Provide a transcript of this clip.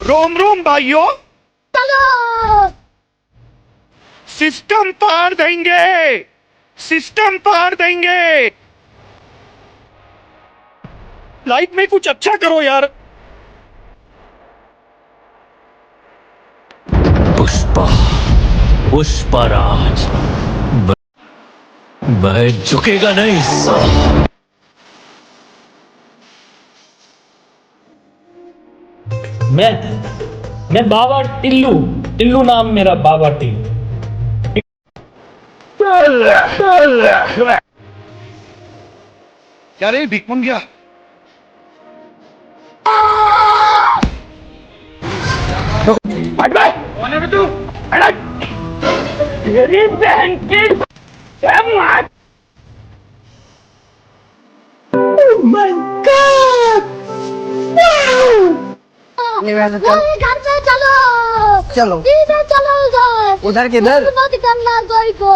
रोम रोम भाइयों, चलो सिस्टम पार देंगे, सिस्टम पार देंगे। लाइफ में कुछ अच्छा करो यार। पुष्पा, पुष्पराज, मैं झुकेगा नहीं साला। मैं मैं बाबा टिल्लू, टिल्लू नाम मेरा, बाबा टिल्लू। क्या रे भिक मंगिया? हट बे! कौन है बे तू? हट! तेरी बहन की मार! Oh my God! घर से चलो चलो सीधे चलो उधर उधर किधर? मत करना कोई को।